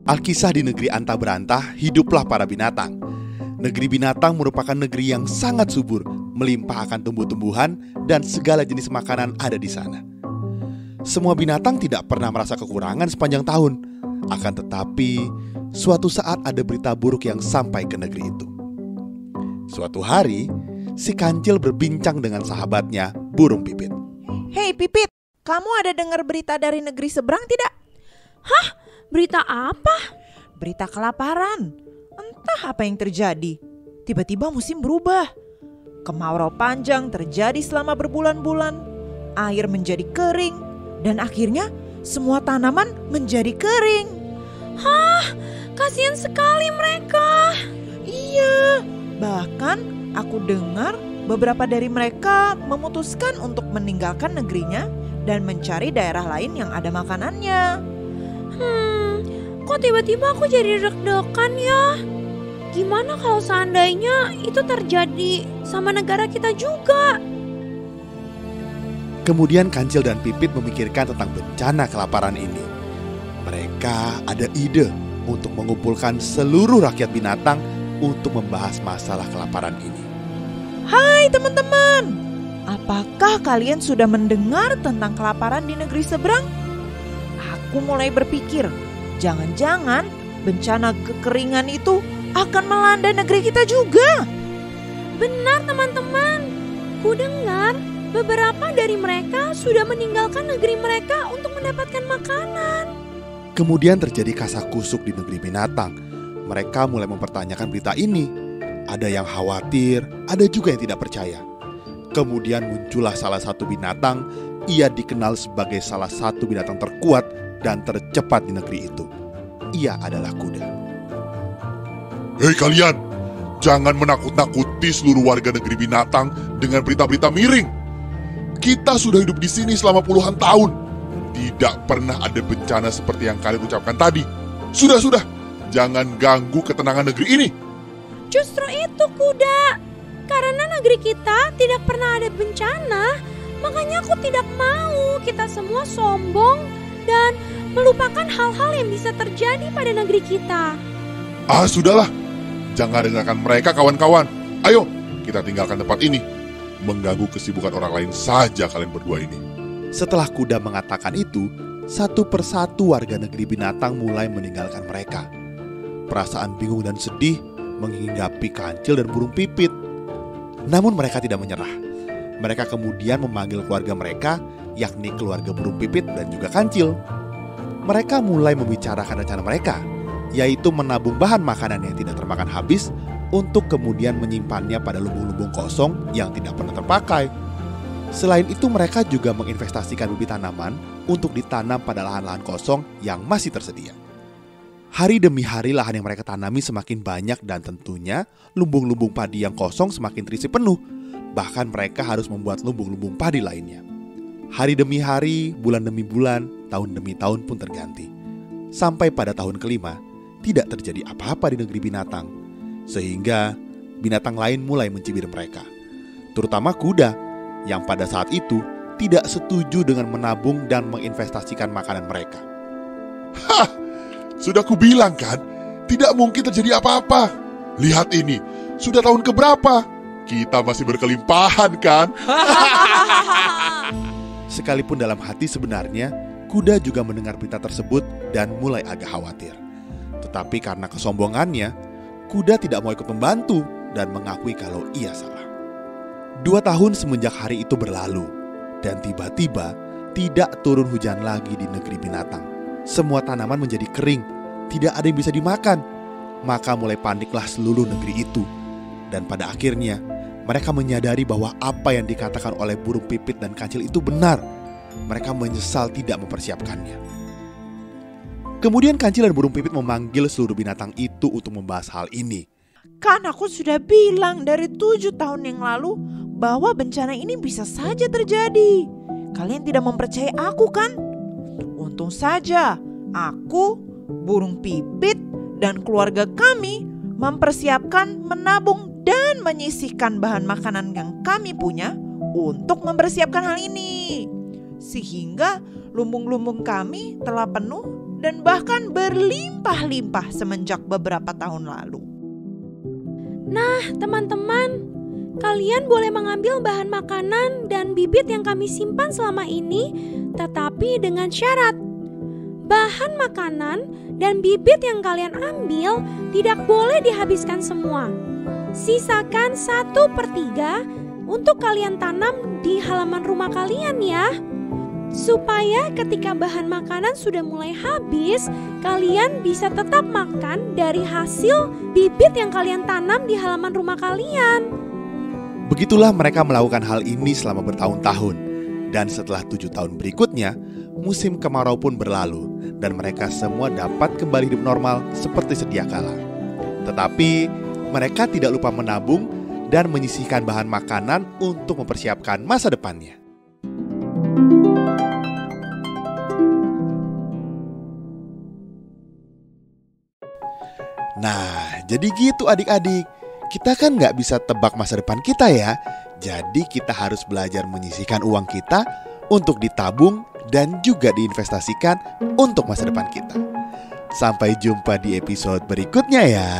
Alkisah di negeri Anta Berantah, hiduplah para binatang. Negeri binatang merupakan negeri yang sangat subur, melimpah akan tumbuh-tumbuhan dan segala jenis makanan ada di sana. Semua binatang tidak pernah merasa kekurangan sepanjang tahun. Akan tetapi, suatu saat ada berita buruk yang sampai ke negeri itu. Suatu hari, si Kancil berbincang dengan sahabatnya, burung pipit. Hei Pipit, kamu ada dengar berita dari negeri seberang tidak? Hah? Berita apa? Berita kelaparan. Entah apa yang terjadi. Tiba-tiba musim berubah. Kemarau panjang terjadi selama berbulan-bulan. Air menjadi kering. Dan akhirnya semua tanaman menjadi kering. Hah? Kasihan sekali mereka. Iya, bahkan aku dengar beberapa dari mereka memutuskan untuk meninggalkan negerinya dan mencari daerah lain yang ada makanannya. Kok tiba-tiba aku jadi deg-degan ya? Gimana kalau seandainya itu terjadi sama negara kita juga? Kemudian Kancil dan Pipit memikirkan tentang bencana kelaparan ini. Mereka ada ide untuk mengumpulkan seluruh rakyat binatang untuk membahas masalah kelaparan ini. Hai teman-teman, apakah kalian sudah mendengar tentang kelaparan di negeri seberang? Aku mulai berpikir, jangan-jangan bencana kekeringan itu akan melanda negeri kita juga. Benar teman-teman, ku dengar beberapa dari mereka sudah meninggalkan negeri mereka untuk mendapatkan makanan. Kemudian terjadi kasak-kusuk di negeri binatang. Mereka mulai mempertanyakan berita ini. Ada yang khawatir, ada juga yang tidak percaya. Kemudian muncullah salah satu binatang. Ia dikenal sebagai salah satu binatang terkuat dan tercepat di negeri itu. Ia adalah kuda. Hei kalian, jangan menakut-nakuti seluruh warga negeri binatang dengan berita-berita miring. Kita sudah hidup di sini selama puluhan tahun. Tidak pernah ada bencana seperti yang kalian ucapkan tadi. Sudah, jangan ganggu ketenangan negeri ini. Justru itu kuda, karena negeri kita tidak pernah ada bencana, makanya aku tidak mau kita semua sombong dan melupakan hal-hal yang bisa terjadi pada negeri kita. Sudahlah, jangan dengarkan mereka kawan-kawan. Ayo, kita tinggalkan tempat ini. Mengganggu kesibukan orang lain saja kalian berdua ini. Setelah kuda mengatakan itu, satu persatu warga negeri binatang mulai meninggalkan mereka. Perasaan bingung dan sedih menghinggapi Kancil dan burung pipit. Namun mereka tidak menyerah. Mereka kemudian memanggil keluarga mereka, yakni keluarga burung pipit dan juga Kancil. Mereka mulai membicarakan rencana mereka, yaitu menabung bahan makanan yang tidak termakan habis untuk kemudian menyimpannya pada lumbung-lumbung kosong yang tidak pernah terpakai. Selain itu mereka juga menginvestasikan bibit tanaman untuk ditanam pada lahan-lahan kosong yang masih tersedia. Hari demi hari lahan yang mereka tanami semakin banyak dan tentunya lumbung-lumbung padi yang kosong semakin terisi penuh. Bahkan mereka harus membuat lumbung-lumbung padi lainnya. Hari demi hari, bulan demi bulan, tahun demi tahun pun terganti. Sampai pada tahun kelima, tidak terjadi apa-apa di negeri binatang. Sehingga binatang lain mulai mencibir mereka. Terutama kuda, yang pada saat itu tidak setuju dengan menabung dan menginvestasikan makanan mereka. Hah, sudah kubilang kan, tidak mungkin terjadi apa-apa. Lihat ini, sudah tahun keberapa? Kita masih berkelimpahan kan? Sekalipun dalam hati sebenarnya, kuda juga mendengar berita tersebut dan mulai agak khawatir. Tetapi karena kesombongannya, kuda tidak mau ikut membantu dan mengakui kalau ia salah. 2 tahun semenjak hari itu berlalu, dan tiba-tiba tidak turun hujan lagi di negeri binatang. Semua tanaman menjadi kering, tidak ada yang bisa dimakan. Maka mulai paniklah seluruh negeri itu. Dan pada akhirnya, mereka menyadari bahwa apa yang dikatakan oleh burung pipit dan Kancil itu benar. Mereka menyesal tidak mempersiapkannya. Kemudian Kancil dan burung pipit memanggil seluruh binatang itu untuk membahas hal ini. Kan aku sudah bilang dari 7 tahun yang lalu bahwa bencana ini bisa saja terjadi. Kalian tidak mempercayai aku kan? Untung saja aku, burung pipit, dan keluarga kami mempersiapkan, menabung, dan menyisihkan bahan makanan yang kami punya untuk mempersiapkan hal ini. Sehingga lumbung-lumbung kami telah penuh dan bahkan berlimpah-limpah semenjak beberapa tahun lalu. Nah, teman-teman, kalian boleh mengambil bahan makanan dan bibit yang kami simpan selama ini, tetapi dengan syarat. Bahan makanan dan bibit yang kalian ambil tidak boleh dihabiskan semua. Sisakan 1/3 untuk kalian tanam di halaman rumah kalian ya. Supaya ketika bahan makanan sudah mulai habis, kalian bisa tetap makan dari hasil bibit yang kalian tanam di halaman rumah kalian. Begitulah mereka melakukan hal ini selama bertahun-tahun. Dan setelah 7 tahun berikutnya, musim kemarau pun berlalu dan mereka semua dapat kembali hidup normal seperti sedia kala. Tetapi mereka tidak lupa menabung dan menyisihkan bahan makanan untuk mempersiapkan masa depannya. Nah, jadi gitu adik-adik. Kita kan nggak bisa tebak masa depan kita ya. Jadi kita harus belajar menyisihkan uang kita untuk ditabung dan juga diinvestasikan untuk masa depan kita. Sampai jumpa di episode berikutnya ya.